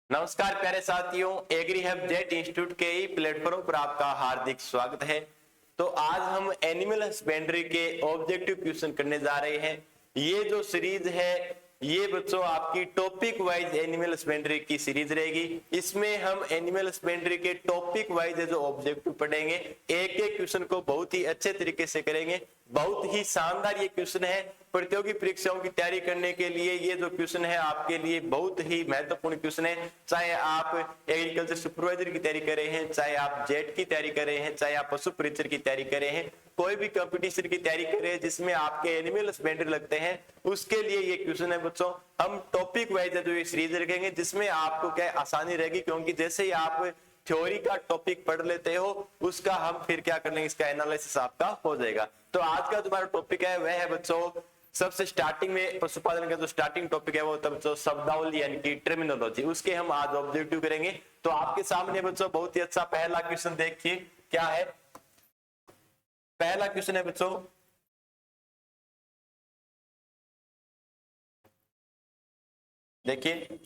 नमस्कार प्यारे साथियों, एग्री हब जेट इंस्टीट्यूट के ही प्लेटफॉर्म पर आपका हार्दिक स्वागत है। तो आज हम एनिमल हस्बेंड्री के ऑब्जेक्टिव क्वेश्चन करने जा रहे हैं। ये जो सीरीज है ये बच्चों आपकी टॉपिक वाइज एनिमल हस्बेंड्री की सीरीज रहेगी। इसमें हम एनिमल हस्बेंड्री के टॉपिक वाइज जो ऑब्जेक्टिव पढ़ेंगे, एक एक क्वेश्चन को बहुत ही अच्छे तरीके से करेंगे। बहुत ही शानदार ये क्वेश्चन है। प्रतियोगी परीक्षाओं की तैयारी करने के लिए ये जो क्वेश्चन है आपके लिए बहुत ही महत्वपूर्ण क्वेश्चन है। चाहे आप एग्रीकल्चर सुपरवाइजर की तैयारी कर रहे हैं, चाहे आप जेट की तैयारी कर रहे हैं, चाहे आप पशु परीक्षक की तैयारी कर रहे हैं, कोई भी कंपटीशन की तैयारी कर रहे हैं जिसमें आपके एनिमल हस्बेंड्री लगते हैं, उसके लिए ये क्वेश्चन है बच्चों। हम टॉपिक वाइज जो ये सीरीज रखेंगे जिसमें आपको क्या आसानी रहेगी, क्योंकि जैसे ही आप थ्योरी का टॉपिक पढ़ लेते हो उसका हम फिर क्या कर लेंगे, इसका एनालिसिस आपका हो जाएगा। तो आज का तुम्हारा टॉपिक है वह है बच्चों, सबसे स्टार्टिंग में पशुपालन का जो स्टार्टिंग टॉपिक है वो तब जो शब्दावली यानी कि टर्मिनोलॉजी, उसके हम आज ऑब्जेक्टिव करेंगे। तो आपके सामने बच्चों बहुत ही अच्छा पहला क्वेश्चन देखिए क्या है। पहला क्वेश्चन है बच्चों, देखिए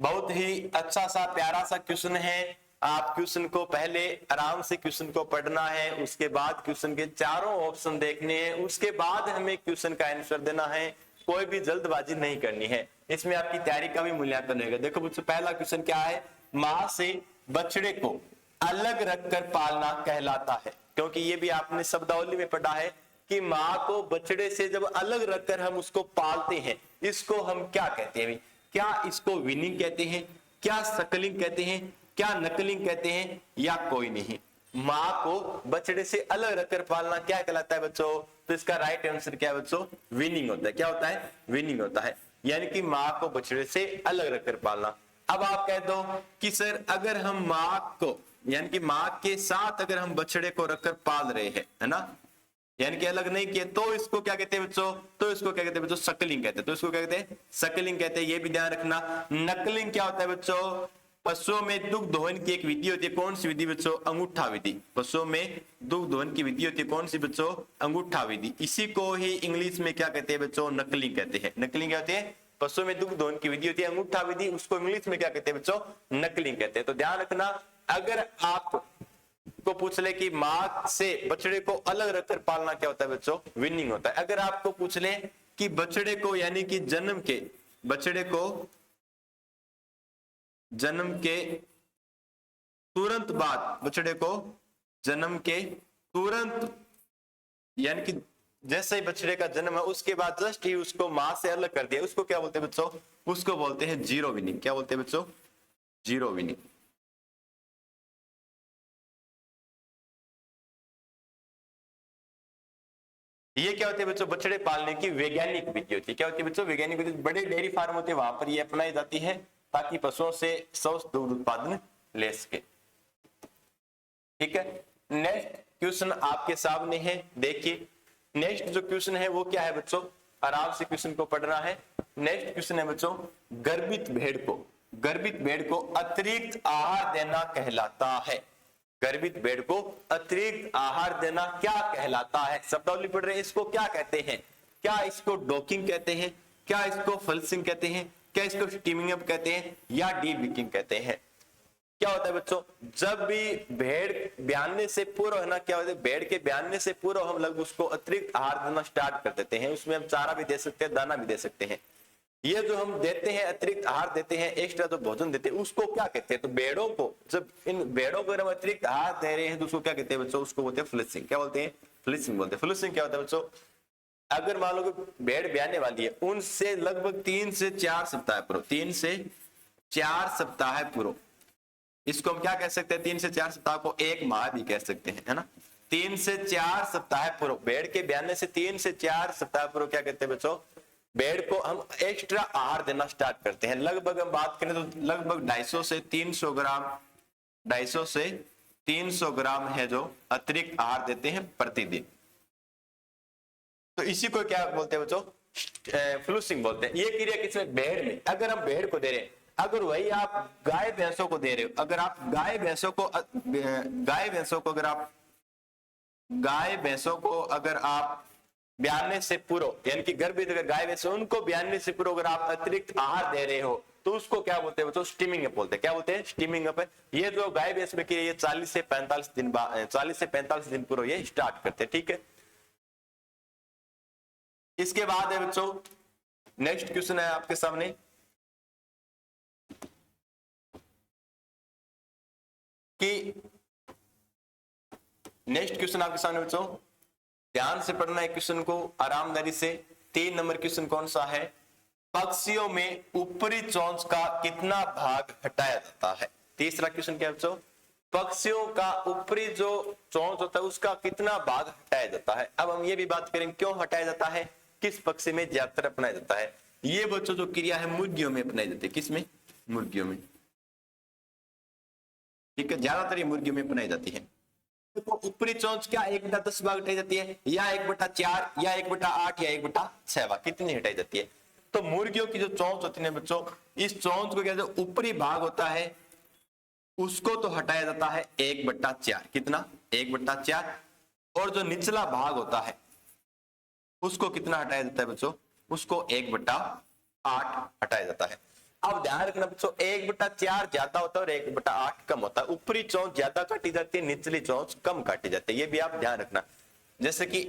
बहुत ही अच्छा सा प्यारा सा क्वेश्चन है। आप क्वेश्चन को पहले आराम से क्वेश्चन को पढ़ना है, उसके बाद क्वेश्चन के चारों ऑप्शन देखने हैं, उसके बाद हमें क्वेश्चन का आंसर देना है। कोई भी जल्दबाजी नहीं करनी है, इसमें आपकी तैयारी का भी मूल्यांकन होगा। देखो बच्चों पहला क्वेश्चन क्या है, मां से बछड़े को अलग रखकर पालना कहलाता है। क्योंकि ये भी आपने शब्दावली में पढ़ा है कि मां को बछड़े से जब अलग रखकर हम उसको पालते हैं, इसको हम क्या कहते हैं? क्या इसको विनिंग कहते हैं, क्या सकलिंग कहते हैं, क्या नकलिंग कहते हैं, या कोई नहीं? मां को बछड़े से अलग रखकर पालना क्या कहलाता है बच्चों? तो इसका राइट आंसर क्या है बच्चों? विनिंग होता है। क्या होता है? विनिंग होता है, यानी कि मां को बछड़े से अलग रखकर पालना। अब आप कह दो कि सर अगर हम मां को यानी कि मां के साथ अगर हम बछड़े को रखकर पाल रहे हैं, है ना, यानी कि अलग नहीं किए, तो इसको क्या कहते हैं बच्चों? तो इसको क्या कहते हैं बच्चों? सकलिंग कहते हैं। तो इसको क्या कहते हैं? सकलिंग कहते हैं। ये भी ध्यान रखना। नकलिंग क्या होता है बच्चों? पशुओं में दुग्ध दोहन की एक विधि होती है। कौन सी विधि बच्चों? अंगूठा विधि। पशुओं में दुग्ध दोहन की विधि होती है कौन सी बच्चों? अंगूठा विधि। इसी को ही इंग्लिश में क्या कहते हैं बच्चों? नकलिंग कहते हैं। नकलिंग क्या होती है? पशुओं में दुग्ध दोहन की विधि होती है अंगूठा विधि, उसको इंग्लिश में क्या कहते हैं बच्चों? नकलिंग कहते हैं। तो ध्यान रखना, अगर आप को पूछ ले कि मां से बछड़े को अलग रखकर पालना क्या होता है बच्चों? विनिंग होता है। अगर आपको पूछ ले कि बछड़े को यानी कि बछड़े को जन्म के तुरंत बाद, बछड़े को जन्म के तुरंत यानी कि जैसे ही बछड़े का जन्म है उसके बाद जस्ट ही उसको मां से अलग कर दिया, उसको क्या बोलते हैं बच्चों? उसको बोलते हैं जीरो विनिंग। क्या बोलते हैं बच्चों? Zero winning. ये क्या होती है बच्चों? बछड़े पालने की वैज्ञानिक विधि होती है। क्या होती है बच्चों? वैज्ञानिक विधि। बड़े डेयरी फार्म होते हैं वहां पर ये अपनाई जाती है ताकि पशुओं से स्वस्थ दूध उत्पादन ले सके। ठीक है, नेक्स्ट क्वेश्चन आपके सामने है। देखिए नेक्स्ट जो क्वेश्चन है वो क्या है बच्चों? आराम से क्वेश्चन को पढ़ना है। नेक्स्ट क्वेश्चन है बच्चों, गर्भित भेड़ को अतिरिक्त आहार देना कहलाता है। गर्भित भेड़ को अतिरिक्त आहार देना क्या कहलाता है? शब्दावली पढ़ रहे हैं, इसको क्या कहते हैं? क्या इसको डॉकिंग कहते हैं, क्या इसको फल्सिंग कहते हैं, क्या इसको स्टीमिंग अप कहते हैं, या डीबिकिंग कहते हैं? क्या होता है बच्चों? जब भी भेड़ ब्याने से पूर्व है ना, क्या होता है? भेड़ के ब्याने से पूर्व हम लोग उसको अतिरिक्त आहार देना स्टार्ट कर देते हैं। उसमें हम चारा भी दे सकते हैं, दाना भी दे सकते हैं। ये जो हम देते हैं, अतिरिक्त आहार देते हैं, एक्स्ट्रा जो भोजन देते हैं, उसको क्या कहते हैं? तो भेड़ों को, जब इन भेड़ों को हम अतिरिक्त आहार दे रहे हैं तो उसको क्या कहते हैं बच्चों? उसको बोलते हैं फ्लिसिंग। क्या बोलते हैं? फ्लिसिंग बोलते हैं। फ्लिसिंग क्या होता है बच्चों? अगर मान लो कि भेड़ ब्याने वाली है, उनसे लगभग 3 से 4 सप्ताह पूर्व, 3 से 4 सप्ताह पूर्व, इसको हम क्या कह सकते हैं? 3 से 4 सप्ताह को एक माह भी कह सकते हैं, है ना। 3 से 4 सप्ताह पूर्व, भेड़ के ब्याने से 3 से 4 सप्ताह पूर्व क्या कहते हैं बच्चों? भेड़ को हम एक्स्ट्रा आहार देना स्टार्ट करते हैं। लगभग हम बात करें तो लगभग 250 से 300 ग्राम, 250 से 300 ग्राम है जो अतिरिक्त आहार देते हैं प्रतिदिन। तो इसी को क्या बोलते हैं बच्चों? फ्लूसिंग बोलते हैं। ये क्रिया किसमें? भेड़ में। अगर हम भेड़ को दे रहे हैं, अगर वही आप गाय भैंसों को दे रहे हो, अगर आप गाय भैंसों को अगर आप ब्याने से पूर्व यानी कि गर्भित अगर गाय भैंस उनको ब्याने से पूर्व अगर आप अतिरिक्त आहार दे रहे हो तो उसको क्या बोलते हैं बच्चों, स्टीमिंग अप बोलते हैं। क्या बोलते हैं, स्टीमिंग अप है। ये जो गाय भैंस में की ये 40 से 45 दिन बाद 40 से 45 दिन पूर्व ये स्टार्ट करते हैं, ठीक है। इसके बाद है बच्चों नेक्स्ट क्वेश्चन है आपके सामने कि नेक्स्ट क्वेश्चन आपके सामने बच्चों, ध्यान से पढ़ना है क्वेश्चन को आरामदारी से। 3 नंबर क्वेश्चन कौन सा है, पक्षियों में ऊपरी चोंच का कितना भाग हटाया जाता है। तीसरा क्वेश्चन क्या है बच्चों, पक्षियों का ऊपरी जो चोंच होता है उसका कितना भाग हटाया जाता है। अब हम ये भी बात करेंगे क्यों हटाया जाता है, किस पक्षी में ज्यादातर अपनाया जाता है। ये बच्चों जो क्रिया है मुर्गियों में अपनाई जाती है, किसमें, मुर्गियों में, ठीक है, ज्यादातर ये मुर्गियों में अपनाई जाती है। तो ऊपरी चोंच क्या 1/10 भाग हटाई जाती है, या 1/4 या 1/8 या 1/6 भाग, कितनी हटाई जाती है। तो मुर्गियों की जो चोंच होती है बच्चों, इस चोंच को क्या जो ऊपरी भाग होता है उसको तो हटाया जाता है 1/4, कितना 1/4, और जो निचला भाग होता है उसको कितना हटाया जाता है बच्चों, उसको 1/8 हटाया जाता है। अब ध्यान रखना बच्चों 1/4 ज्यादा होता है और 1/8 कम होता है। ऊपरी चोंच ज्यादा काटी जाती है, निचली चोंच कम काटी जाती है, ये भी आप ध्यान रखना। जैसे कि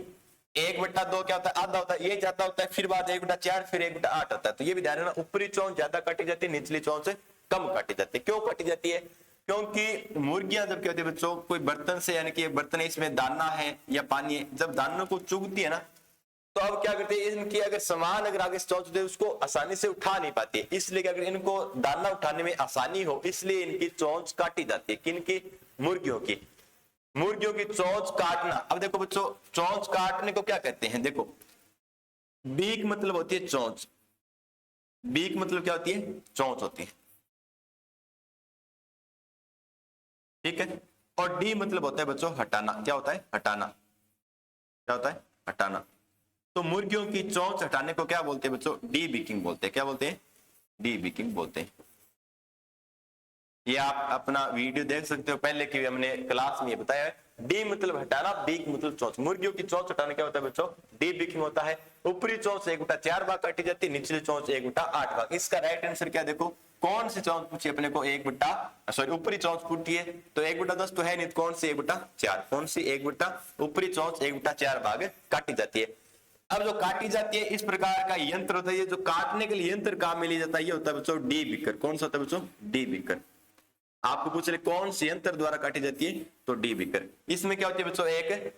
1/2 क्या होता है, आधा होता है, ये ज्यादा होता है, फिर बाद 1/4 फिर 1/8 होता है। तो ये भी ध्यान रखना, ऊपरी चोंच ज्यादा काटी जाती है, निचली चोंच कम काटी जाती है। क्यों काटी जाती है, क्योंकि मुर्गियां जब क्या होती है बच्चों, कोई बर्तन से, यानी कि बर्तन है इसमें दाना है या पानी है, जब दानों को चुगती है ना, तो अब क्या करते हैं, इनकी अगर सामान अगर आगे चोंच होती है उसको आसानी से उठा नहीं पाती है, इसलिए क्या करते हैं, इनको दाना उठाने में आसानी हो इसलिए इनकी चोंच काटी जाती है। किनकी, मुर्गियों की। मुर्गियों की चोंच काटना, अब देखो बच्चों चोंच काटने को क्या कहते हैं, देखो बीक मतलब होती है चोंच, बीक मतलब क्या होती है, चोंच होती है, ठीक है। और डी मतलब होता है बच्चों हटाना, क्या होता है, हटाना, क्या होता है, हटाना। तो मुर्गियों की चोंच हटाने को क्या बोलते हैं बच्चों, डी बीकिंग बोलते हैं। क्या बोलते हैं, डी बीकिंग बोलते हैं। ये आप अपना वीडियो देख सकते हो, पहले की हमने क्लास में ये बताया है। डी मतलब हटाना, बीक मतलब चोंच। मुर्गियों की चोंच हटाने क्या होता है बच्चों, डी बीकिंग होता है। ऊपरी चोंच 1/4 भाग काटी जाती है, निचली चोंच 1/8 भाग। इसका राइट आंसर क्या, देखो कौन सी चोंच पूछी अपने को, ऊपरी चोंच पूछी है तो 1/10 तो है नहीं, कौन सी 1/4, कौन सी ऊपरी चोंच 1/4 भाग काटी जाती है। अब जो काटी जाती है इस प्रकार का यंत्र होता है, जो काटने के लिए यंत्र काम में लिया जाता है, ये होता है बच्चों डी बीकर। कौन सा होता है बच्चों, डी बीकर। आपको पूछ रहे कौन सी यंत्र द्वारा काटी जाती है, तो डी बीकर। इसमें क्या होती है बच्चों, एक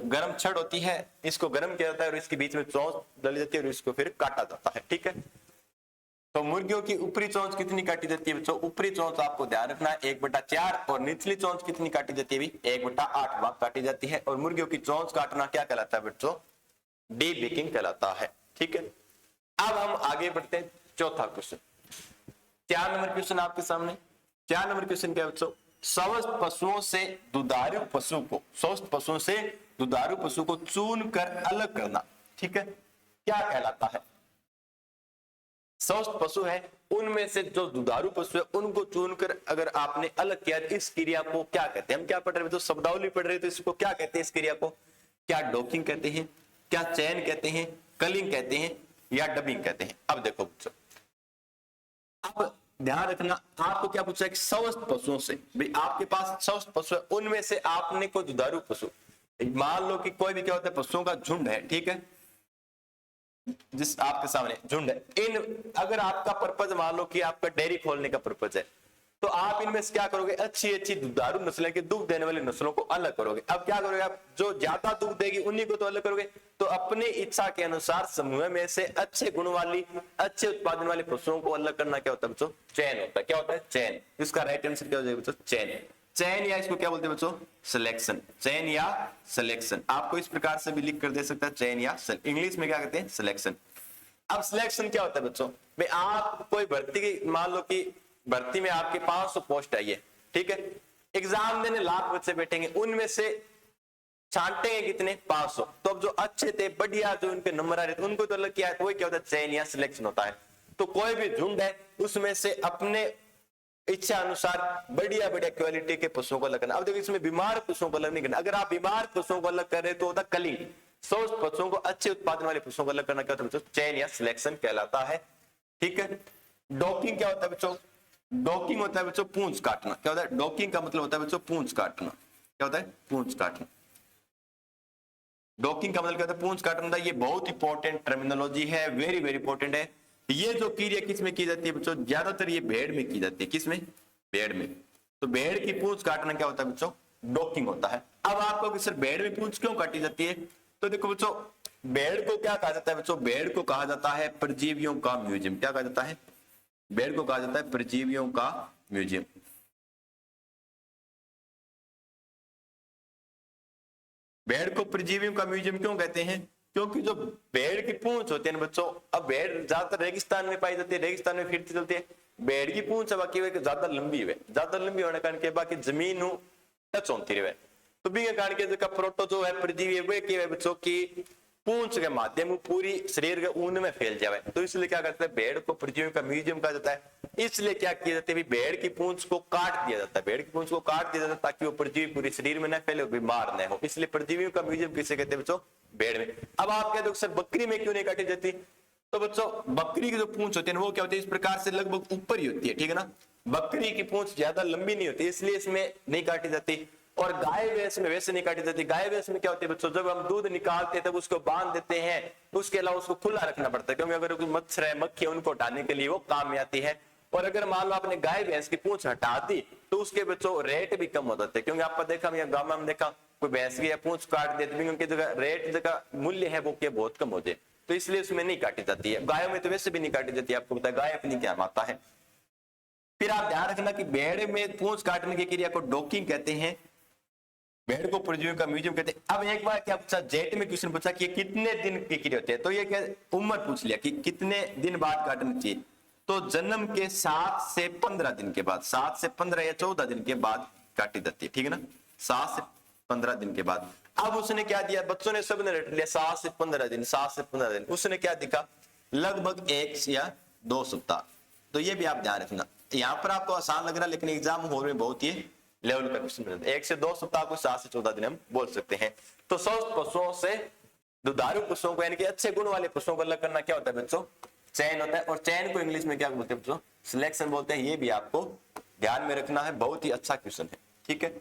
गरम छड़ होती है, इसको गर्म किया जाता है और इसके बीच में चोंच डाली जाती है और इसको फिर काटा जाता है, ठीक है। तो मुर्गियों की ऊपरी चोंच कितनी काटी जाती है बच्चों, ऊपरी चोंच आपको ध्यान रखना है 1/4, और निचली चोंच कितनी काटी जाती है, 1/8 भाग काटी जाती है। और मुर्गियों की चोंच काटना क्या कहलाता है बच्चों, डी बीकिंग कहलाता है, ठीक है। अब हम आगे बढ़ते हैं, चौथा क्वेश्चन। 4 नंबर क्वेश्चन आपके सामने। 4 नंबर क्वेश्चन क्या है बच्चों, स्वस्थ पशुओं से दुधारू पशु को, स्वस्थ पशुओं से दुधारू पशु को चुन कर अलग करना, ठीक है, क्या कहलाता है। स्वस्थ पशु है उनमें से जो दुधारू पशु है उनको चुनकर अगर आपने अलग किया, इस क्रिया को क्या कहते हैं। हम क्या पढ़ रहे थे, तो शब्दावली पढ़ रहे थे, इसको क्या कहते हैं, इस क्रिया को क्या डॉकिंग कहते हैं, क्या चयन कहते हैं, कलिंग कहते हैं, या डबिंग कहते हैं। अब देखो बच्चों, अब ध्यान रखना, आपको क्या पूछा है कि स्वस्थ पशुओं से, भाई आपके पास स्वस्थ पशु है उनमें से आपने कोई दुधारू पशु, मान लो कि कोई भी क्या होता है पशुओं का झुंड है, ठीक है, जिस आपके सामने झुंड है, इन अगर आपका पर्पज मान लो कि आपका डेयरी खोलने का पर्पज है, तो आप इनमें से क्या करोगे, अच्छी अच्छी दुधारू नस्लें के दूध देने वाली नस्लों को अलग करोगे। अब क्या करोगे आप, जो ज्यादा दूध देगी उन्हीं को तो अलग करोगे। तो अपनी इच्छा के अनुसार समूह में से अच्छे गुण वाली, अच्छे उत्पादन वाले पशुओं को अलग करना क्या होता है बच्चों, चयन होता है। क्या होता है, चयन। इसका राइट आंसर क्या हो जाएगा बच्चों, चयन। चयन या इसको क्या बोलते हैं बच्चों, सिलेक्शन। चयन या सिलेक्शन, आपको इस प्रकार से भी लिख कर दे सकता है, चयन या इंग्लिश में क्या कहते हैं, सिलेक्शन। अब सिलेक्शन क्या होता है बच्चों, भाई आप कोई भर्ती की, मान लो कि भर्ती में आपके 500 पोस्ट आई है, ठीक है, एग्जाम देने लाख बच्चे बैठेंगे, उनमें से छांटेंगे कितने, 500। तो अब जो अच्छे थे, बढ़िया, जो उनके नंबर आ रहे थे उनको तो अलग किया है, तो वही क्या होता है, चयन या सिलेक्शन होता है। तो कोई भी झुंड है उसमें से अपने इच्छा अनुसार बढ़िया बढ़िया क्वालिटी के पशुओं को अलग करना। अब देखो इसमें बीमार पशुओं को अलग नहीं करना, अगर आप बीमार पशुओं को अलग कर रहे तो होता कलिंग। स्वस्थ पशुओं को, अच्छे उत्पादन वाले पशुओं को अलग करना क्या होता है, चयन या सिलेक्शन कहलाता है, ठीक है। डॉकिंग क्या होता है बच्चों? डॉकिंग होता है बच्चों पूंछ काटना। क्या होता है? डॉकिंग का मतलब होता है बच्चों पूंछ काटना। क्या होता है? पूंछ काटना। डॉकिंग का मतलब क्या होता है? पूंछ काटना। ये बहुत इंपॉर्टेंट टर्मिनोलॉजी है, वेरी वेरी इंपॉर्टेंट है। ये जो क्रिया किस में की जाती है बच्चों? ज्यादातर ये भेड़ में की जाती है। किस में? भेड़ में। तो भेड़ की पूंछ काटना क्या होता है बच्चों? डॉकिंग होता है। अब आपको कि सर भेड़ में पूंछ क्यों काटी जाती है? तो देखो बच्चों, भेड़ को क्या कहा जाता है बच्चों? भेड़ को कहा जाता है परजीवियों का म्यूजियम। क्या कहा जाता है? भेड़ को कहा जाता है परजीवियों का म्यूजियम। भेड़ को परजीवियों का म्यूजियम क्यों कहते हैं? क्योंकि जो भेड़ की पूंछ होती है ना बच्चों, अब भेड़ ज्यादातर रेगिस्तान में पाई जाती है, रेगिस्तान में फिरती चलती है। भेड़ की पूंछ बाकी ज्यादा लंबी है, ज्यादा लंबी होने कारण के बाकी जमीन टच होती रहे। तो भी कारण के प्रोटो जो है परजीवी है वे बच्चों की पूंछ के माध्यम पूरी शरीर के ऊन में फैल जाए। तो इसलिए क्या करते हैं? भेड़ को परजीवियों का म्यूजियम कहा जाता है। इसलिए क्या किया जाता है? भेड़ की पूंछ को काट दिया जाता है। भेड़ की पूंछ को काट दिया जाता है ताकि वो परजीवी पूरे शरीर में न फैले, बीमार न हो। इसलिए परजीवियों का म्यूजियम किसे कहते हैं बच्चों? भेड़ में। अब आप कहते हो सर बकरी में क्यों नहीं काटी जाती? तो बच्चों बकरी की जो पूंछ होती है वो क्या होती है? इस प्रकार से लगभग ऊपर ही होती है, ठीक है ना। बकरी की पूंछ ज्यादा लंबी नहीं होती, इसलिए इसमें नहीं काटी जाती। और गाय भैंस में वैसे नहीं काटी जाती। गाय भैंस में क्या होती है बच्चों? जब हम दूध निकालते हैं तब उसको बांध देते हैं, उसके अलावा उसको खुला रखना पड़ता है, क्योंकि अगर कोई मच्छर है मक्खी है उनको हटाने के लिए वो काम में आती है। और अगर मान लो आपने गाय भैंस की पूंछ हटा दी तो उसके बच्चों रेट भी कम हो जाते हैं, क्योंकि आपने देखा गांव में हम देखा कोई भैंस की पूंछ काट देते उनकी जगह रेट जगह मूल्य है वो क्या बहुत कम हो जाए, तो इसलिए उसमें नहीं काटी जाती है। गायों में तो वैसे भी नहीं काटी जाती है, आपको पता है गाय अपनी क्या माता है। फिर आप ध्यान रखना कि भेड़ में पूंछ काटने की क्रिया को डॉकिंग कहते हैं, भेड़ को परजीवियों का म्यूजियम कहते हैं। अब एक बार क्या पूछा, जेट में क्वेश्चन पूछा कि कितने दिन की क्रिया होती है, तो ये क्या उम्र पूछ लिया कि कितने दिन बाद काटना चाहिए। तो जन्म के 7 से 15 दिन के बाद, 7 से 15 या 14 दिन के बाद काटी जाती है, ठीक है ना। 7 से 15 दिन के बाद। अब उसने क्या दिया, बच्चों ने सबने रट लिया 7 से 15 दिन, 7 से 15 दिन। उसने क्या दिखा? लगभग 1 या 2 सप्ताह। तो ये भी आप ध्यान रखना। यहाँ पर आपको आसान लग रहा है लेकिन एग्जाम हॉल में बहुत ही लेवल का क्वेश्चन मिलता है। 1 से 2 सप्ताह को 7 से 14 दिन हम बोल सकते हैं। तो स्वस्थ पशुओं से दुधारू पशुओं को यानी कि अच्छे गुण वाले पशुओं को अलग करना क्या होता है बच्चों? चयन होता है। और चयन को इंग्लिश में क्या बोलते हैं बच्चों? सिलेक्शन बोलते हैं। ये भी आपको ध्यान में रखना है, बहुत ही अच्छा क्वेश्चन है, ठीक है।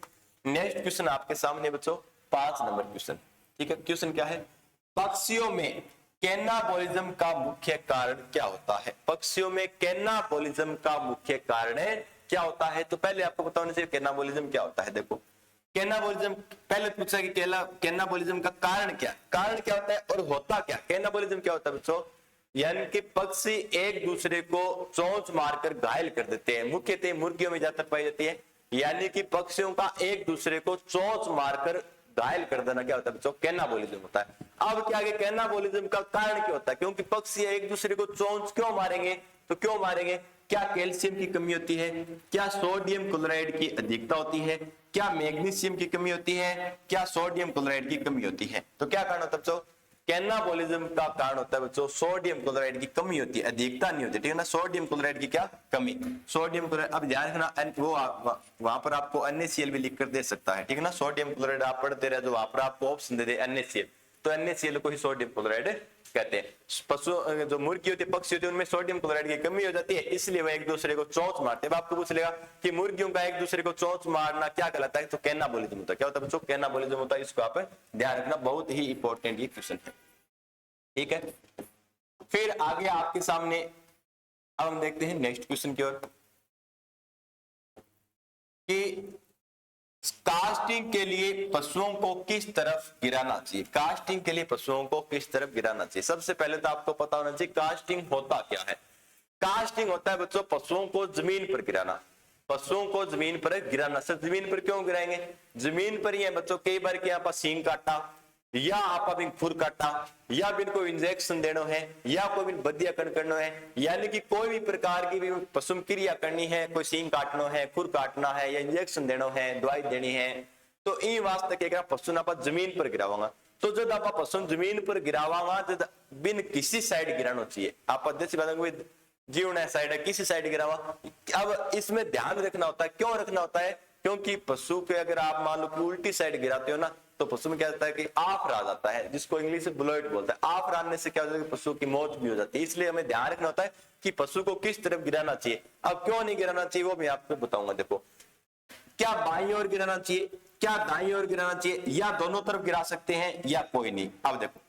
नेक्स्ट क्वेश्चन आपके सामने बच्चों 5 नंबर क्वेश्चन, ठीक है। क्वेश्चन क्या है? पक्षियों में कैनाबोलिज्म का मुख्य कारण क्या होता है? पक्षियों में कैनाबोलिज्म का मुख्य कारण क्या होता है? तो पहले आपको पता होना चाहिए कैनाबोलिज्म क्या होता है। देखो कैनाबोलिज्म पहले पूछा कि कैनाबोलिज्म का कारण क्या, कारण क्या होता है और होता क्या? कैनाबोलिज्म क्या होता है बच्चों? यानी कि पक्षी एक दूसरे को चोंच मारकर घायल कर देते हैं। मुख्यतः मुर्गियों में ज्यादा पाई जाती है, यानी कि पक्षियों का एक दूसरे को चोंच मारकर घायल कर देना क्या होता है बच्चों? कैनाबोलिज्म होता है। अब क्या है कैनाबोलिज्म का कारण क्या होता है? क्योंकि पक्षी एक दूसरे को चोंच क्यों मारेंगे? तो क्यों मारेंगे? क्या कैल्शियम की कमी होती है? क्या सोडियम क्लोराइड की अधिकता होती है? क्या मैग्नीशियम की कमी होती है? क्या सोडियम क्लोराइड की कमी होती है? तो क्या कारण होता है बच्चों? कैनाबोलिज्म का कारण होता है बच्चों सोडियम क्लोराइड की कमी होती है, अधिकता नहीं होती, ठीक है ना। सोडियम क्लोराइड की क्या कमी? Sodium chloride. अब ध्यान रखना वो वहां पर आपको NaCl भी लिख कर दे सकता है, ठीक है ना। सोडियम क्लोराइड आप पढ़ते रहे, जो वहां पर आपको ऑप्शन दे दे NaCl, तो NaCl को ही सोडियम क्लोराइड कहते हैं। पशु जो मुर्गी होती है पक्षी होती है उनमें सोडियम क्लोराइड की कमी हो जाती है, इसलिए वह एक दूसरे को चोंच मारते हैं। आपको पूछ लेगा कि मुर्गियों का एक दूसरे को चोंच मारना क्या कहलाता है? तो कैनाबोलिज्म होता है। क्या होता है बच्चों? कैनाबोलिज्म होता है। इसको आप ध्यान रखना, बहुत ही इंपॉर्टेंट ये क्वेश्चन है, ठीक है। फिर आगे आपके सामने अब हम देखते हैं नेक्स्ट क्वेश्चन की ओर कि कास्टिंग के लिए पशुओं को किस तरफ गिराना चाहिए? कास्टिंग के लिए पशुओं को किस तरफ गिराना चाहिए? सबसे पहले तो आपको पता होना चाहिए कास्टिंग होता क्या है। कास्टिंग होता है बच्चों पशुओं को जमीन पर गिराना। पशुओं को जमीन पर गिराना। सर जमीन पर क्यों गिराएंगे? जमीन पर ही है बच्चों, कई बार के यहाँ पर सींग काटा या आप खुर काटा या भी इनको इंजेक्शन देना है या कोई भी बदिया करना है, यानी कि कोई भी प्रकार की भी पशु क्रिया करनी है, कोई सींग काटना है, खुर काटना है या इंजेक्शन देना है, दवाई देनी है, तो इन वास्ते क्या पशु आप जमीन पर गिरावांगा। तो जब आप पशु जमीन पर गिरावांगा जब बिन किसी साइड गिराना चाहिए। आप देसी बात जीवन साइड है किसी साइड गिरावा। अब इसमें ध्यान रखना होता है, क्यों रखना होता है? क्योंकि पशु के अगर आप मान लो कि उल्टी साइड गिराते हो ना तो पशु में क्या होता है कि आफरा आ जाता है, जिसको इंग्लिश में ब्लोइड बोलता है। आफरा आने से क्या होता है कि पशु की मौत भी हो जाती है। इसलिए हमें ध्यान रखना होता है कि पशु को किस तरफ गिराना चाहिए। अब क्यों नहीं गिराना चाहिए वो मैं आपको बताऊंगा। देखो, क्या बाईं ओर गिराना चाहिए, क्या दाईं ओर गिराना चाहिए, या दोनों तरफ गिरा सकते हैं, या कोई नहीं। अब देखो,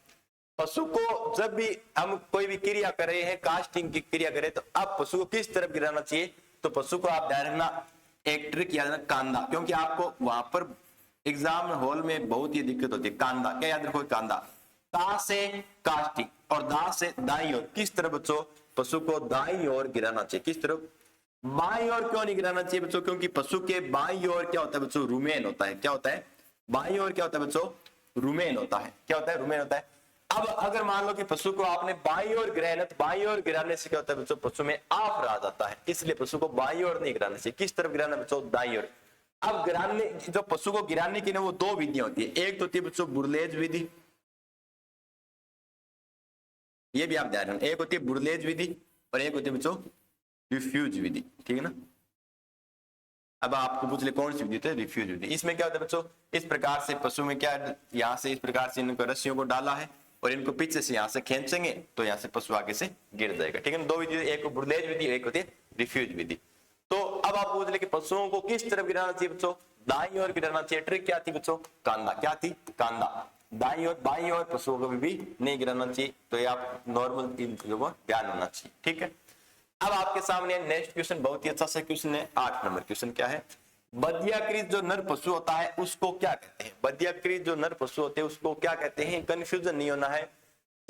पशु को जब भी हम कोई भी क्रिया कर रहे हैं, कास्टिंग की क्रिया करें, तो अब पशु को किस तरफ गिराना चाहिए। तो पशु को आप ध्यान रखना, एक ट्रिक याद रखना, कांधा, क्योंकि आपको वहां पर एग्जाम हॉल में बहुत ही दिक्कत होती है। कांधा क्या याद रखो, कांधा। ता से कास्टिंग और दा से दाईं ओर। किस तरफ बच्चों, पशु को दाईं ओर गिराना चाहिए। किस तरफ, बाईं ओर क्यों नहीं गिराना चाहिए बच्चों, क्योंकि पशु के बाईं ओर क्या होता है बच्चों, रुमेन होता है। क्या होता है, बाईं ओर क्या होता है बच्चों, रुमेन होता है। क्या होता है, रुमेन होता है। अब अगर मान लो कि पशु को आपने बाईं ओर गिराया, तो बाईं ओर गिराने से क्या होता है बच्चों, पशु में आफरा आ जाता है। इसलिए पशु को बाईं ओर नहीं गिराना चाहिए। किस तरफ गिराना बच्चों, दाईं ओर। अब गिराने, जो पशु को गिराने की ना वो दो विधियां होती है। एक तो होती है बच्चों बुरलेज विधि, ये भी आप ध्यान रखना। एक होती है बुरलेज विधि और एक होती है बच्चों रिफ्यूज विधि, ठीक है ना। अब आपको पूछ ले कौन सी विधि है, रिफ्यूज विधि। इसमें क्या होता है बच्चों, इस प्रकार से पशु में क्या, यहाँ से इस प्रकार से इनको रस्सियों को डाला है और इनको पीछे से यहाँ से खींचेंगे तो यहाँ से पशु आगे से गिर जाएगा, ठीक है ना। दो विधि, एक बुरलेज विधि, एक होती है रिफ्यूज विधि। तो अब आप पूछ ले कि पशुओं को किस तरफ गिराना चाहिए बच्चों, दाईं ओर गिराना चाहिए। ट्रिक क्या थी बच्चों, कांधा। क्या थी, कांधा। दाईं ओर, बाईं ओर पशुओं को भी नहीं गिराना चाहिए। तो ये आप नॉर्मल इन चीजों को ध्यान होना चाहिए, ठीक है। अब आपके सामने नेक्स्ट क्वेश्चन बहुत ही अच्छा सा क्वेश्चन है। 8 नंबर क्वेश्चन क्या है, बधियाकृत जो नर पशु होता है उसको क्या कहते हैं। बधियाकृत जो नर पशु होते हैं उसको क्या कहते हैं, कंफ्यूजन नहीं होना है।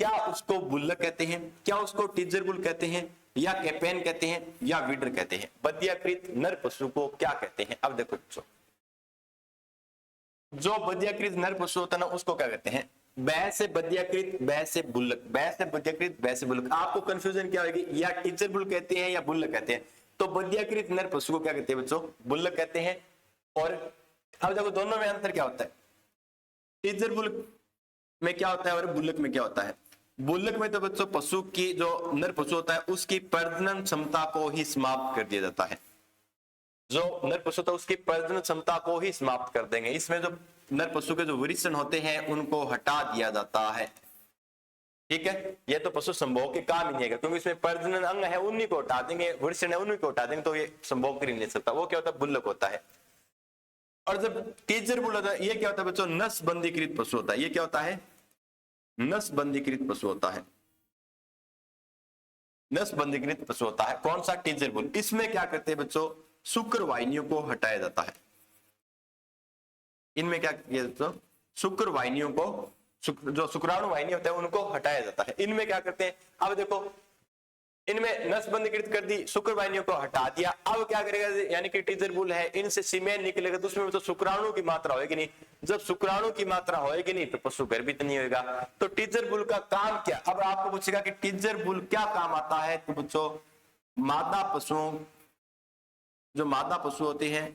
क्या उसको बुल्लक कहते हैं, क्या उसको टीजर बुल कहते हैं, या कैपेन कहते हैं, या वीडर कहते हैं। बधियाकृत नर पशु को क्या कहते हैं। अब देखो बच्चों, जो बधियाकृत नर पशु होता है ना उसको क्या कहते हैं, भैंस से बधियाकृत, भैंस से बुल्लक, भैंस से बधियाकृत, भैंस से बुल्लक। आपको कंफ्यूजन क्या होगी, या टीचर बुल कहते हैं या बुल्लक कहते हैं। तो बधियाकृत नर पशु को क्या कहते हैं बच्चों, बुल्लक कहते हैं। और अब देखो दोनों में अंतर क्या होता है, टीचर बुल में क्या होता है और बुल्लक में क्या होता है। बुल्लक में तो बच्चों पशु की जो नर पशु होता है उसकी प्रजनन क्षमता को ही समाप्त कर दिया जाता है। जो नर पशु था उसकी प्रजनन क्षमता को ही समाप्त कर देंगे। इसमें जो नर पशु के जो वृषण होते हैं उनको हटा दिया जाता है, ठीक है। ये तो पशु संभोग के काम ही नहीं है, क्योंकि इसमें प्रजनन अंग है उन्हीं को हटा देंगे, वृषण है उन्हीं को हटा देंगे, तो ये संभोग कर ही नहीं सकता। वो क्या होता है, बुल्लक होता है। और जब टीचर बुल होता है, ये क्या होता है बच्चों, नसबंदीकृत पशु होता है। ये क्या होता है, नसबंदीकृत पशु होता है। नसबंदीकृत पशु होता है कौन सा, टीचर बुल। इसमें क्या करते हैं बच्चों, शुक्र वाहिनियों को हटाया जाता है। इनमें क्या किया जाता है, शुक्र वाहिनियों को, जो शुक्राणु वाहिनी होता है उनको हटाया जाता है। इनमें क्या करते हैं, अब देखो इनमें नसबंदीकृत कर दी, शुक्र वाहिनियों को हटा दिया। अब क्या करेगा, यानी कि टीचर बुल है, इनसे सीमेन निकलेगा तो उसमें तो शुक्राणु की मात्रा होगी नहीं। जब शुक्राणु की मात्रा होगी नहीं तो पशु गर्भित नहीं होगा। तो टीचर बुल का काम क्या, अब आपको पूछेगा कि टीचर बुल क्या काम आता है। तो बच्चों मादा पशुओं, जो मादा पशु होते हैं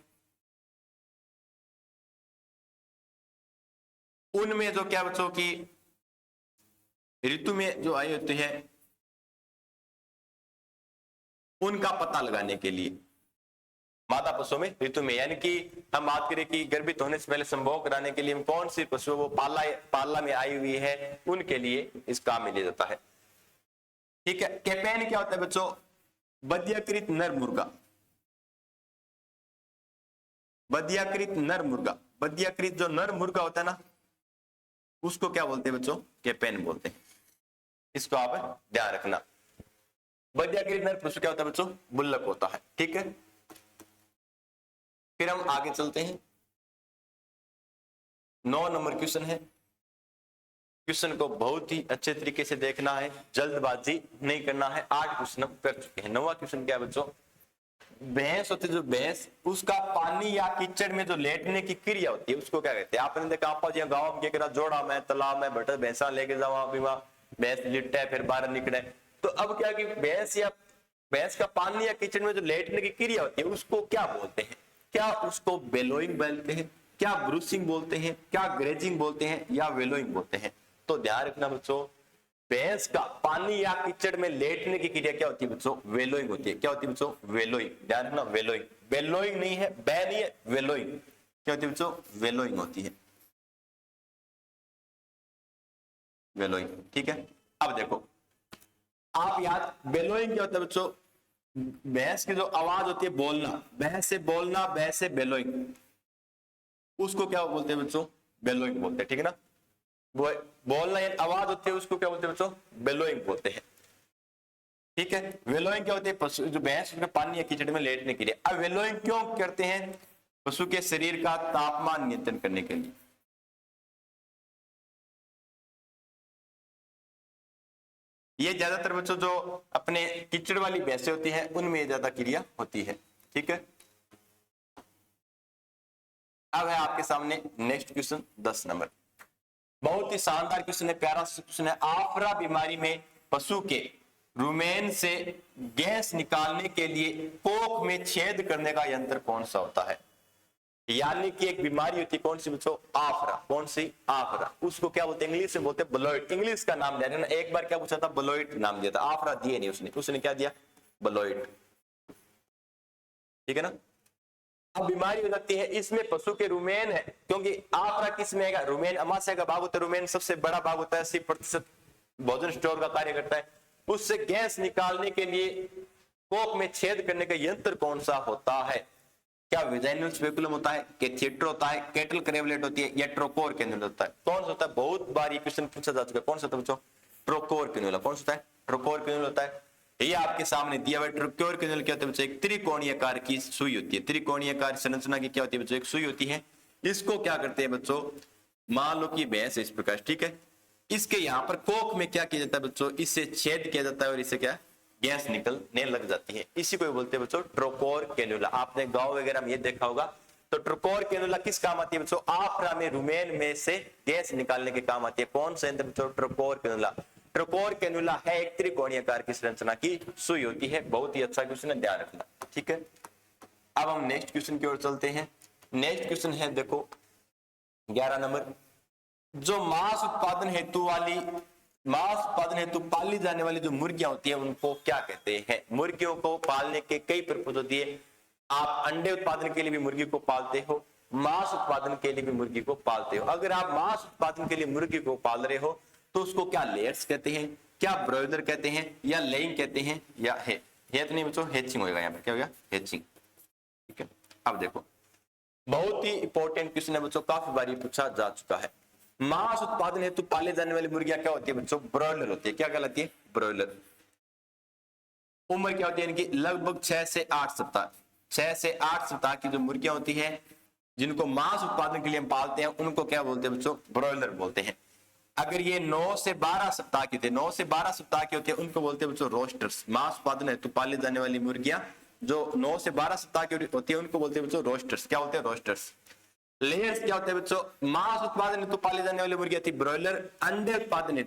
उनमें जो क्या बच्चों की ऋतु में जो आई होती है उनका पता लगाने के लिए, मादा पशुओं में ऋतु में, यानी कि हम बात करें कि गर्भित होने से पहले संभोग कराने के लिए कौन सी पशु वो पाला में आई हुई है उनके लिए इस काम में लिया जाता है, ठीक है। कैपेन क्या होता है बच्चों, बधियाकृत नर मुर्गा। बधियाकृत नर मुर्गा, बधियाकृत जो नर मुर्गा होता है ना उसको क्या बोलते हैं बच्चों, कैपेन बोलते हैं। इसको आप ध्यान रखना। बधियाकृत नर पशु क्या होता है बच्चों, बुल्लक होता है, ठीक है। फिर हम आगे चलते हैं। 9 नंबर क्वेश्चन है। क्वेश्चन को बहुत ही अच्छे तरीके से देखना है, जल्दबाजी नहीं करना है। 8 क्वेश्चन हम कर चुके हैं। 9वां क्वेश्चन क्या है बच्चों, भैंस होती है, जो भैंस उसका पानी या कीचड़ में जो लेटने की क्रिया होती है उसको क्या कहते हैं। आपने देखा आप गाँव में जोड़ा में तालाब में बटर भैंसा लेके जाओ, भैंस लिट्टा है फिर बाहर निकले। तो अब क्या कि भैंस या भैंस का पानी या कीचड़ में जो लेटने की क्रिया होती है उसको क्या बोलते हैं। क्या उसको बेलोइंग बोलते हैं, क्या ब्रूसिंग बोलते हैं, क्या ग्रेजिंग बोलते हैं, या वेलोइंग बोलते हैं। तो ध्यान रखना बच्चों, भैंस का पानी या कीचड़ में लेटने की क्रिया क्या होती है बच्चों, वेलोइंग होती है। क्या होती है बच्चों, वेलोइंग। ध्यान रखना, वेलोइंग, बेलोइंग नहीं है, बे नहीं है, वेलोइंग। क्या होती है बच्चों, वेलोइंग होती है। बेलोइंग, ठीक है। अब देखो आप याद, बेलोइंग क्या होता है बच्चों, भैंस की जो आवाज होती है बोलना, भैंस से बोलना, भैंस से बेलोइंग, उसको क्या बोलते हैं बच्चों, बेलोइंग बोलते हैं, ठीक है ना। वो बोलना या आवाज होती है उसको क्या बोलते हैं बच्चों, बेलोइंग बोलते हैं, ठीक है। वेलोइंग क्या होती है, पशु जो भैंस उसमें पानी या कीचड़ में लेटने के लिए। अब वेलोइंग क्यों करते हैं, पशु के शरीर का तापमान नियंत्रण करने के लिए। ये ज्यादातर बच्चों जो अपने कीचड़ वाली भैंसें होती हैं उनमें ज्यादा क्रिया होती है, ठीक है। अब है आपके सामने नेक्स्ट क्वेश्चन 10 नंबर, बहुत ही शानदार क्वेश्चन है, प्यारा सा क्वेश्चन है। आफरा बीमारी में पशु के रुमेन से गैस निकालने के लिए कोख में छेद करने का यंत्र कौन सा होता है। यानी कि एक बीमारी होती है, कौन सी बच्चों, आफरा, कौन सी, आफरा, उसको क्या बोलते हैं, इंग्लिश में बोलते हैं ब्लोइड, इंग्लिश का नाम दिया ना, एक बार क्या पूछा था, ब्लोइड नाम दिया था, आफरा दिए नहीं उसने, उसने क्या दिया, ब्लोइड, ठीक है ना। अब बीमारी हो जाती है, इसमें पशु के रुमेन है, क्योंकि आफरा किस में है, रुमेन अमाशय का भाग होता है, रुमेन सबसे बड़ा भाग होता है, 80% भोजन स्टोर का कार्य करता है, उससे गैस निकालने के लिए कोख में छेद करने का यंत्र कौन सा होता है। क्या विजाइनल स्पेकुलम होता है, कैथेटर होता है, कैटल क्रेवलेट होती है, या ट्रोकोर कैन्युला होता है, कौन सा होता है। बहुत बार ये क्वेश्चन पूछा जा चुका है, कौन सा होता है बच्चों, ट्रोकोर कैन्युला, कौन सा होता है, ट्रोकोर कैन्युला होता है। ये आपके सामने दिया हुआ ट्रोकोर कैन्युला क्या होता है बच्चों, एक त्रिकोणीय आकार की सुई होती है, त्रिकोणीय आकार संरचना की क्या होती है बच्चों, एक सुई होती है। इसको क्या करते हैं बच्चों, मान लो कि भैंस है इस प्रकार, ठीक है, इसके यहाँ पर कोख में क्या किया जाता है बच्चों, इससे छेद किया जाता है और इससे क्या गैस निकलने लग जाती है, इसी को बोलते हैं बच्चों ट्रोकोर कैन्युला। आपने गांव वगैरह में ये देखा होगा। तो ट्रोकोर कैन्युला किस काम आती है बच्चों, आफरा में रुमेन में से गैस निकालने के काम आती है। कौन सा यंत्र बच्चों, ट्रोकोर कैन्युला। ट्रोकोर कैन्युला है एक त्रिकोणीय आकार की संरचना की सुई होती है। बहुत ही अच्छा क्वेश्चन है, ध्यान रखना, ठीक है। अब हम नेक्स्ट क्वेश्चन की ओर चलते हैं। नेक्स्ट क्वेश्चन है देखो 11 नंबर, जो मांस उत्पादन हेतु पाली जाने वाली जो मुर्गियां होती है उनको क्या कहते हैं। मुर्गियों को पालने के कई पर्पज होती है। आप अंडे उत्पादन के लिए भी मुर्गी को पालते हो, मांस उत्पादन के लिए भी मुर्गी को पालते हो। अगर आप मांस उत्पादन के लिए मुर्गी को पाल रहे हो तो उसको क्या लेयर्स कहते हैं, क्या ब्रॉयलर कहते हैं, या लेइंग कहते हैं, या है तो नहीं बच्चों, हैचिंग होगा, यहाँ पर क्या होगा, हैचिंग, ठीक है। अब देखो बहुत ही इंपॉर्टेंट क्वेश्चन है बच्चों, काफी बार पूछा जा चुका है। मांस उत्पादन हेतु पाले जाने वाली मुर्गियां क्या होती है बच्चों, ब्रॉयलर होती है। क्या कहलाती है, ब्रॉयलर। उम्र क्या होती है इनकी, लगभग 6 से 8 सप्ताह। 6 से 8 सप्ताह की जो मुर्गियां होती है जिनको मांस उत्पादन के लिए हम पालते हैं उनको क्या बोलते हैं बच्चों, ब्रॉयलर बोलते हैं। अगर ये 9 से 12 सप्ताह की थे, 9 से 12 सप्ताह की होती है, उनको बोलते हैं बच्चों रोस्टर्स। मांस उत्पादन हेतु पाले जाने वाली मुर्गियां जो 9 से 12 सप्ताह की होती है उनको बोलते हैं बच्चों रोस्टर्स। क्या होते हैं, रोस्टर्स। लेयर्स क्या होते हैं बच्चों, मांस उत्पादन हेतु पाली जाने वाली मुर्गियां थी ब्रॉयलर। अंडे उत्पादन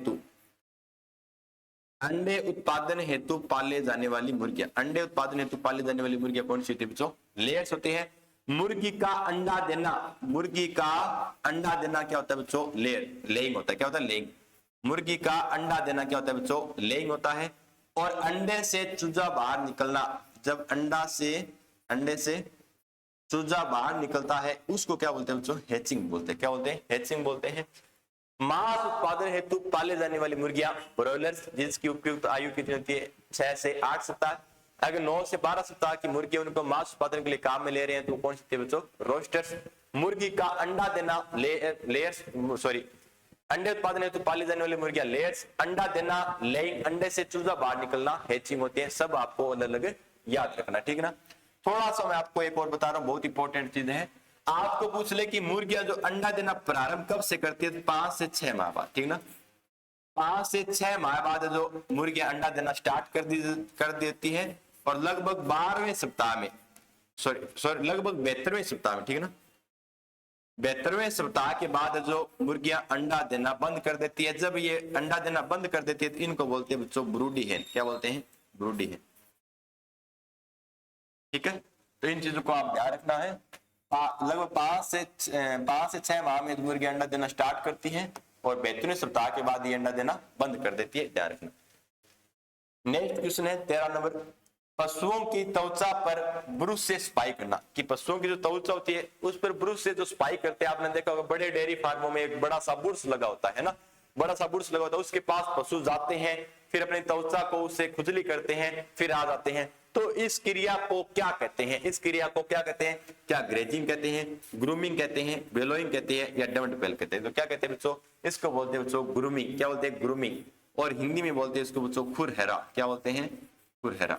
हेतु पाले जाने वाली मुर्गियां, अंडे उत्पादन हेतु पाले जाने वाली मुर्गियां कौन सी होती है बच्चों, लेयर्स होते हैं। मुर्गी का अंडा देना, मुर्गी का अंडा देना क्या होता है बच्चों, लेइंग होता है। क्या होता है, लेइंग। मुर्गी का अंडा देना क्या होता है बच्चों, लेइंग होता है। और अंडे से चूजा बाहर निकलना, जब अंडे से चूजा बाहर निकलता है उसको क्या बोलते हैं बच्चों, हैचिंग बोलते हैं। क्या बोलते हैं, हैचिंग बोलते हैं। मांस उत्पादन हेतु पाले जाने वाली मुर्गियां ब्रॉयलर्स, जिसकी उपयुक्त आयु कितनी होती है, 6 से 8 सप्ताह। अगर 9 से 12 सप्ताह की मुर्गी उनको मांस उत्पादन के लिए काम में ले रहे हैं तो कौन सी बच्चों, रोस्टर्स। मुर्गी का अंडा देना, लेयर्स, सॉरी, अंडे उत्पादन हेतु पाली जाने वाली मुर्गियां लेयर्स, अंडा देना लेइंग, अंडे से चूजा बाहर निकलना हैचिंग होती है। सब आपको अलग अलग याद रखना, ठीक है ना। थोड़ा सा मैं आपको एक और बता रहा हूं, बहुत इंपॉर्टेंट चीज है। आपको पूछ ले कि मुर्गियां जो अंडा देना प्रारंभ कब से करती है, 5 से 6 माह बाद, ठीक ना। 5 से 6 माह बाद जो मुर्गियां अंडा देना स्टार्ट कर देती है और लगभग 12वें सप्ताह में, सॉरी लगभग 72वें सप्ताह में, ठीक है ना, 72वें सप्ताह के बाद जो मुर्गियां अंडा देना बंद कर देती है, जब ये अंडा देना बंद कर देती है तो इनको बोलते हैं बच्चों ब्रूडी hen। क्या बोलते हैं, ब्रूडी hen, ठीक है। तो इन चीजों को आप ध्यान रखना है। लगभग 5 से 6 माह में मुर्गी अंडा देना स्टार्ट करती है और 72वें सप्ताह के बाद ये अंडा देना बंद कर देती है, ध्यान रखना। नेक्स्ट क्वेश्चन है 13 नंबर, पशुओं की त्वचा पर ब्रुश से स्पाई करना। कि पशुओं की जो त्वचा होती है उस पर ब्रुश से जो स्पाई करते हैं, आपने देखा होगा बड़े डेयरी फार्मों में एक बड़ा सा ब्रुश लगा होता है ना, बड़ा सा बुर्श लगा होता है, उसके पास पशु जाते हैं, फिर अपनी त्वचा को उससे खुजली करते हैं, फिर आ जाते हैं। तो इस क्रिया को क्या कहते हैं? इस क्रिया को क्या कहते हैं? क्या ग्रेजिंग कहते हैं, ग्रूमिंग कहते हैं, बेलोइंग कहते हैं या डमंड पेल कहते हैं? तो क्या कहते हैं बच्चों? इसको बोलते हैं बच्चों ग्रूमिंग। क्या बोलते हैं? ग्रूमिंग। और हिंदी में बोलते हैं इसको बच्चों खुरहरा। क्या बोलते हैं? खुरहरा।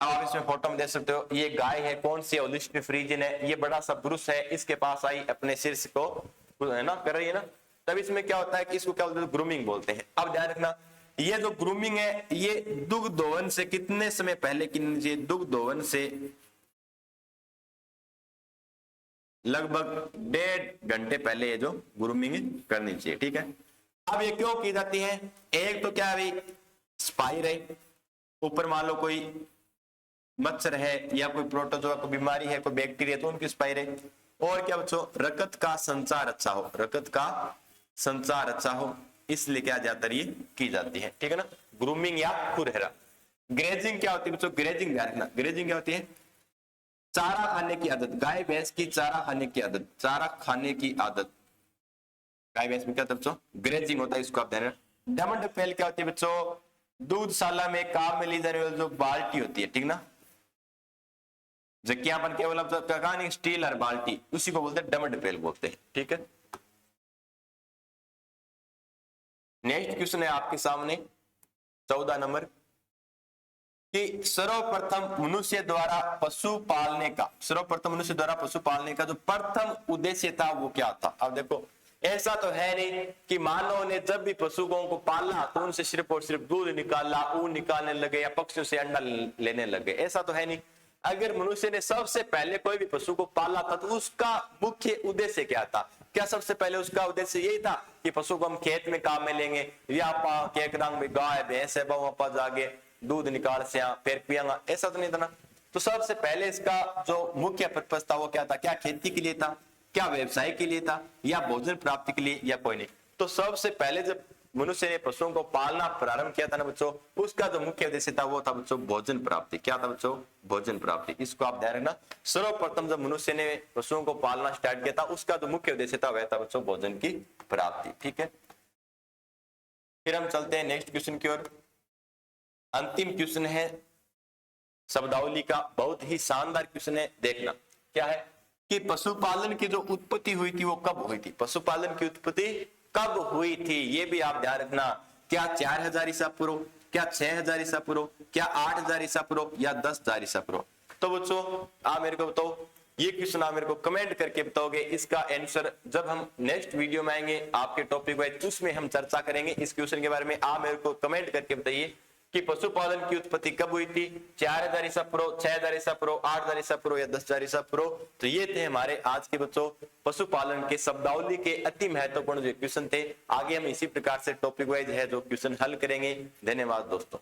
आप इसमें फोटो में देख सकते हो, ये गाय है, कौन सी होलिस्टिक फ्रीजन है, ये बड़ा सा पुरुष है, इसके पास आई अपने शीर्ष को है ना कर रही है ना, तब इसमें क्या होता है कि इसको क्या बोलते हैं? ग्रूमिंग बोलते हैं। अब ध्यान रखना, ये जो ग्रूमिंग है ये दुग्ध दोहन से कितने समय पहले करनी चाहिए? दुग्ध दोहन से लगभग 1.5 घंटे पहले ये जो ग्रूमिंग करनी चाहिए, ठीक है। अब ये क्यों की जाती है? एक तो क्या है, स्पाइर है, ऊपर मान लो कोई मच्छर है या कोई प्रोटोजोआ, कोई बीमारी है, कोई बैक्टीरिया, तो उनकी स्पाइर है। और क्या बच्चों? रक्त का संचार अच्छा हो, रक्त का संचार अच्छा हो, इसलिए क्या ज्यादातर ये की जाती है, ठीक है ना, ग्रूमिंग या खुरहरा। ग्रेजिंग क्या होती है बच्चों? ग्रेजिंग ध्यान रखना, ग्रेजिंग क्या होती है? चारा खाने की आदत, गाय भैंस की चारा खाने की आदत, चारा खाने की आदत गाय भैंस में क्या बच्चों? ग्रेजिंग होता है, इसको आप ध्यान रखना। डमंड पेल क्या होती है बच्चों? दूधशाला में काम में ली जाने वाली जो बाल्टी होती है, ठीक ना, जबकि अपन केवल कहानी स्टील और बाल्टी, उसी को बोलते हैं डमंड पेल बोलते हैं, ठीक है। नेक्स्ट क्वेश्चन है आपके सामने 14 नंबर कि सर्वप्रथम मनुष्य द्वारा पशु पालने का, सर्वप्रथम मनुष्य द्वारा पशु पालने का जो प्रथम उद्देश्य था वो क्या था? अब देखो, ऐसा तो है नहीं कि मानव ने जब भी पशुओं को पाला तो उनसे सिर्फ और सिर्फ दूध निकाला, ऊन निकालने लगे या पक्षियों से अंडा लेने लगे, ऐसा तो है नहीं। अगर मनुष्य ने सबसे पहले कोई भी पशु को पाला था तो उसका मुख्य उद्देश्य क्या था? क्या सबसे पहले उसका उद्देश्य यही था कि पशु को हम खेत में काम में लेंगे या गाय भैंस है बहु जागे दूध निकाल से फिर पियांगा, ऐसा तो नहीं था ना। तो सबसे पहले इसका जो मुख्य पर्पस था वो क्या था? क्या खेती के लिए था, क्या व्यवसाय के लिए था, या भोजन प्राप्ति के लिए, या कोई नहीं? तो सबसे पहले जब मनुष्य ने पशुओं को पालना प्रारंभ किया था ना बच्चों, उसका जो मुख्य उद्देश्य था वो था बच्चों भोजन प्राप्ति। क्या था बच्चों? भोजन प्राप्ति। इसको आप ध्यान रखना, सर्वप्रथम जब मनुष्य ने पशुओं को पालना स्टार्ट किया था उसका जो मुख्य उद्देश्य था वह था बच्चों भोजन की प्राप्ति, ठीक है। फिर हम चलते हैं नेक्स्ट क्वेश्चन की ओर। अंतिम क्वेश्चन है शब्दावली का, बहुत ही शानदार क्वेश्चन है, देखना क्या है कि पशुपालन की जो उत्पत्ति हुई थी वो कब हुई थी? पशुपालन की उत्पत्ति कब हुई थी ये भी आप ध्यान रखना। क्या 4000 ईसा पूर्व, क्या 6000 ईसा पूर्व, क्या 8000 ईसा पूर्व या 10,000 ईसा पूर्व? तो बच्चों आप मेरे को बताओ, ये क्वेश्चन आप मेरे को कमेंट करके बताओगे। इसका आंसर जब हम नेक्स्ट वीडियो में आएंगे आपके टॉपिक वाइज उसमें हम चर्चा करेंगे इस क्वेश्चन के बारे में। आप मेरे को कमेंट करके बताइए कि पशुपालन की उत्पत्ति कब हुई थी? 4000 ईसा पूर्व, 6000 ईसा पूर्व, 8000 ईसा पूर्व या 10,000 ईसा पूर्व? तो ये थे हमारे आज के बच्चों पशुपालन के शब्दावली के अति महत्वपूर्ण जो क्वेश्चन थे। आगे हम इसी प्रकार से टॉपिक वाइज है जो क्वेश्चन हल करेंगे। धन्यवाद दोस्तों।